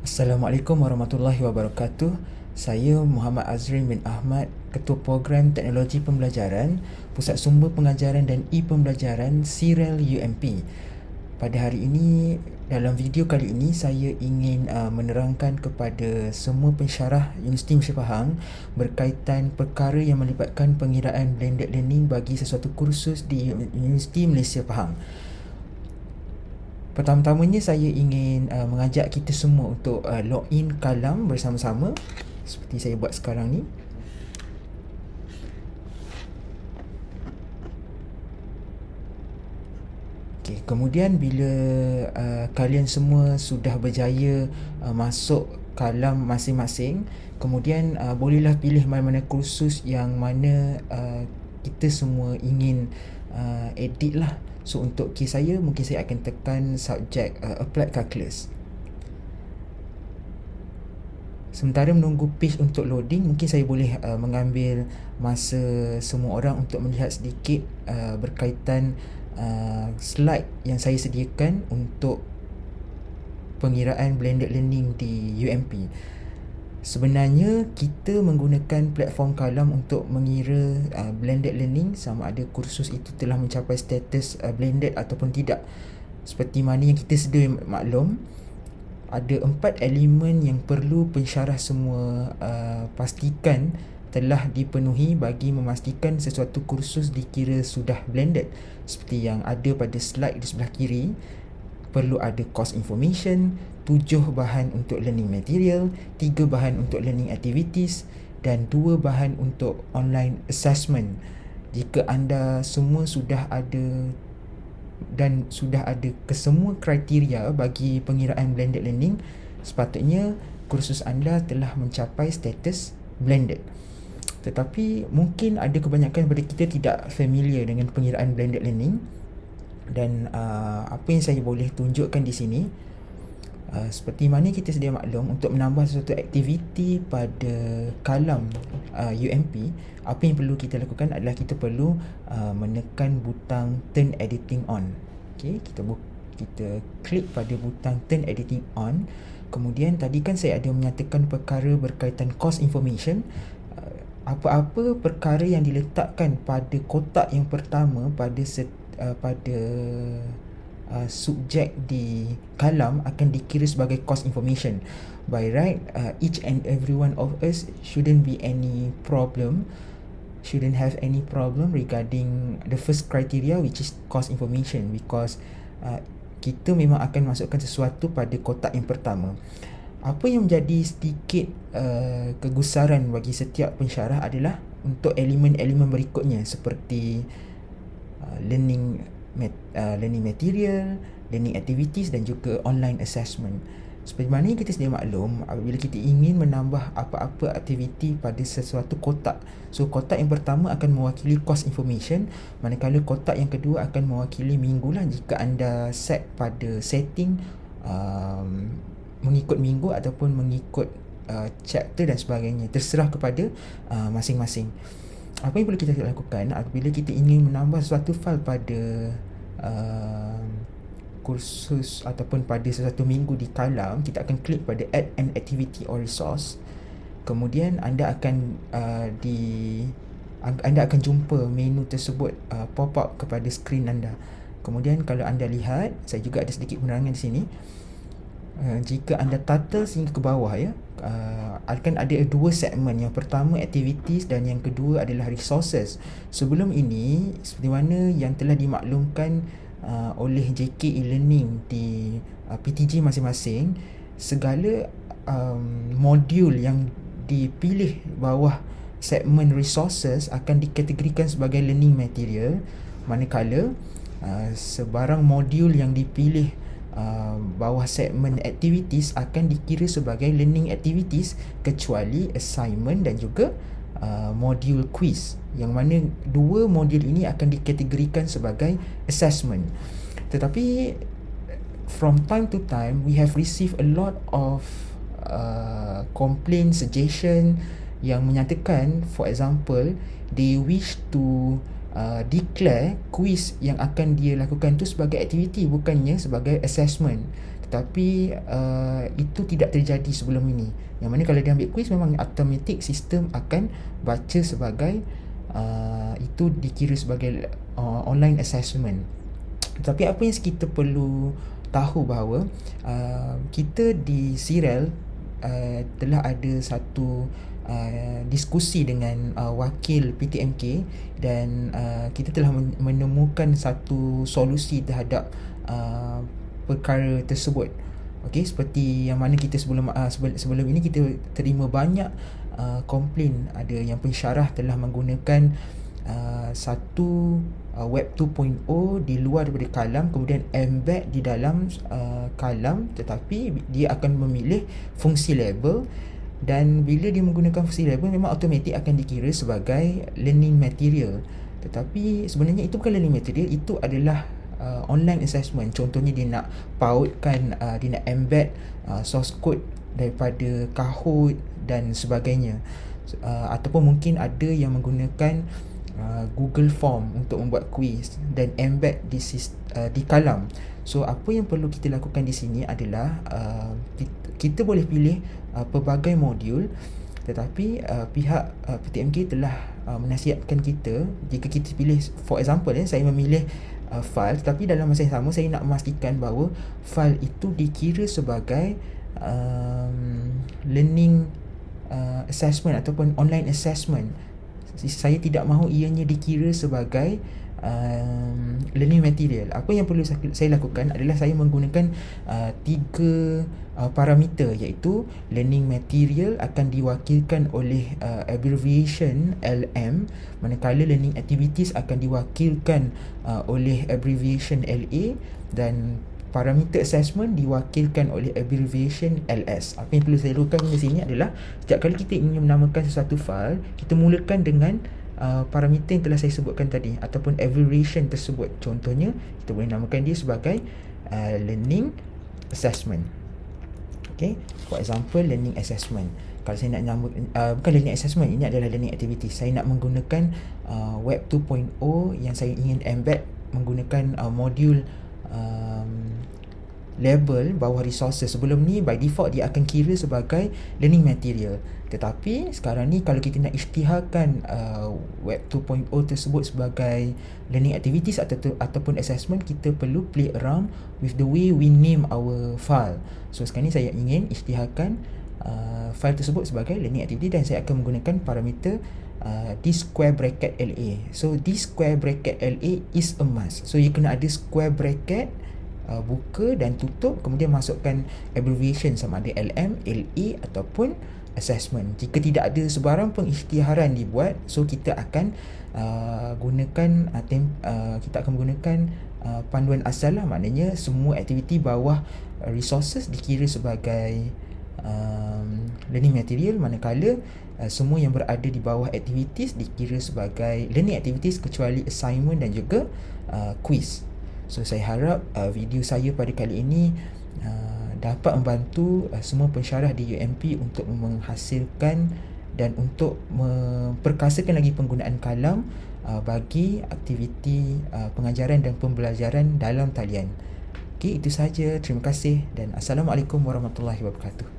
Assalamualaikum warahmatullahi wabarakatuh. Saya Muhammad Azrin bin Ahmad, Ketua Program Teknologi Pembelajaran, Pusat Sumber Pengajaran dan E-Pembelajaran SIREL UMP. Pada hari ini, dalam video kali ini saya ingin menerangkan kepada semua pensyarah Universiti Malaysia Pahang berkaitan perkara yang melibatkan pengiraan blended learning bagi sesuatu kursus di Universiti Malaysia Pahang. Pertama-tamanya saya ingin mengajak kita semua untuk login Kalam bersama-sama seperti saya buat sekarang ni. Okay, kemudian bila kalian semua sudah berjaya masuk Kalam masing-masing, kemudian bolehlah pilih mana-mana kursus yang mana kita semua ingin edit lah. So untuk kes saya, mungkin saya akan tekan subjek Applied Calculus. Sementara menunggu page untuk loading, mungkin saya boleh mengambil masa semua orang untuk melihat sedikit berkaitan slide yang saya sediakan untuk pengiraan blended learning di UMP. Sebenarnya kita menggunakan platform Kalam untuk mengira blended learning sama ada kursus itu telah mencapai status blended ataupun tidak. Seperti mana yang kita sedia maklum, ada 4 elemen yang perlu pensyarah semua pastikan telah dipenuhi bagi memastikan sesuatu kursus dikira sudah blended. Seperti yang ada pada slide di sebelah kiri, perlu ada course information, 7 bahan untuk learning material, 3 bahan untuk learning activities dan 2 bahan untuk online assessment. Jika anda semua sudah ada dan sudah ada kesemua kriteria bagi pengiraan blended learning, sepatutnya kursus anda telah mencapai status blended. Tetapi mungkin ada kebanyakan daripada kita tidak familiar dengan pengiraan blended learning. Dan apa yang saya boleh tunjukkan di sini, seperti mana kita sedia maklum, untuk menambah sesuatu aktiviti pada Kalam UMP, apa yang perlu kita lakukan adalah kita perlu menekan butang Turn Editing On. Okay, kita klik pada butang Turn Editing On. Kemudian tadi kan saya ada menyatakan perkara berkaitan course information. Apa-apa perkara yang diletakkan pada kotak yang pertama pada subjek di Kalam akan dikira sebagai course information. By right, each and every one of us shouldn't have any problem regarding the first criteria, which is course information, because kita memang akan masukkan sesuatu pada kotak yang pertama. Apa yang menjadi sedikit kegusaran bagi setiap pensyarah adalah untuk elemen-elemen berikutnya seperti learning material, learning activities dan juga online assessment. Seperti mana kita sedia maklum, apabila kita ingin menambah apa-apa aktiviti pada sesuatu kotak, so kotak yang pertama akan mewakili course information, manakala kotak yang kedua akan mewakili minggu lah, jika anda set pada setting mengikut minggu ataupun mengikut chapter dan sebagainya, terserah kepada masing-masing. Apa yang perlu kita lakukan apabila kita ingin menambah suatu file pada kursus ataupun pada sesuatu minggu di Kalam, kita akan klik pada add an activity or resource. Kemudian anda akan jumpa menu tersebut pop up kepada skrin anda. Kemudian kalau anda lihat, saya juga ada sedikit penerangan di sini. Jika anda tata sehingga ke bawah ya, akan ada 2 segmen. Yang pertama activities dan yang kedua adalah resources. Sebelum ini, seperti mana yang telah dimaklumkan oleh JK e-learning di PTG masing-masing, segala modul yang dipilih bawah segmen resources akan dikategorikan sebagai learning material, manakala sebarang modul yang dipilih bawah segmen activities akan dikira sebagai learning activities, kecuali assignment dan juga modul quiz, yang mana 2 modul ini akan dikategorikan sebagai assessment. Tetapi from time to time we have received a lot of complaint, suggestion yang menyatakan, for example, they wish to declare quiz yang akan dia lakukan tu sebagai aktiviti, bukannya sebagai assessment. Tetapi itu tidak terjadi sebelum ini. Yang mana kalau dia ambil quiz, memang automatic sistem akan baca sebagai itu dikira sebagai online assessment. Tetapi apa yang kita perlu tahu bahawa kita di CREL telah ada satu diskusi dengan wakil PTMK, dan kita telah menemukan satu solusi terhadap perkara tersebut. Okey, seperti yang mana kita sebelum ini kita terima banyak komplain, ada yang pensyarah telah menggunakan satu web 2.0 di luar daripada kalam, kemudian embed di dalam kalam, tetapi dia akan memilih fungsi label, dan bila dia menggunakan fungsi label memang automatik akan dikira sebagai learning material. Tetapi sebenarnya itu bukan learning material, itu adalah online assessment. Contohnya dia nak pautkan, dia nak embed source code daripada Kahoot dan sebagainya, ataupun mungkin ada yang menggunakan Google Form untuk membuat quiz dan embed di kalam. So apa yang perlu kita lakukan di sini adalah kita boleh pilih pelbagai modul, tetapi pihak PTMK telah menasihatkan kita, jika kita pilih, for example saya memilih file, tetapi dalam masa yang sama saya nak memastikan bahawa file itu dikira sebagai learning assessment ataupun online assessment. Saya tidak mahu ianya dikira sebagai learning material. Apa yang perlu saya lakukan adalah saya menggunakan 3 parameter, iaitu learning material akan diwakilkan oleh abbreviation LM, manakala learning activities akan diwakilkan oleh abbreviation LA, dan parameter assessment diwakilkan oleh abbreviation LS. Apa yang perlu saya lakukan di sini adalah setiap kali kita ingin menamakan sesuatu file, kita mulakan dengan parameter yang telah saya sebutkan tadi ataupun abbreviation tersebut. Contohnya kita boleh namakan dia sebagai learning assessment. Okay, for example learning assessment. Kalau saya nak nama, bukan learning assessment, ini adalah learning activity. Saya nak menggunakan web 2.0 yang saya ingin embed menggunakan modul label bawah resources. Sebelum ni by default dia akan kira sebagai learning material, tetapi sekarang ni kalau kita nak isytiharkan web 2.0 tersebut sebagai learning activities ataupun assessment, kita perlu play around with the way we name our file. So sekarang ni saya ingin isytiharkan file tersebut sebagai learning activity, dan saya akan menggunakan parameter this square bracket LA. So this square bracket LA is a must. So you kena ada square bracket, buka dan tutup, kemudian masukkan abbreviation sama ada LM, LA ataupun assessment. Jika tidak ada sebarang pun isytiharan dibuat, so kita akan menggunakan panduan asal lah, maknanya semua aktiviti bawah resources dikira sebagai learning material, manakala semua yang berada di bawah activities dikira sebagai learning activities kecuali assignment dan juga quiz. So saya harap video saya pada kali ini dapat membantu semua pensyarah di UMP untuk menghasilkan dan untuk memperkasakan lagi penggunaan kalam bagi aktiviti pengajaran dan pembelajaran dalam talian. Okey, itu sahaja. Terima kasih dan Assalamualaikum warahmatullahi wabarakatuh.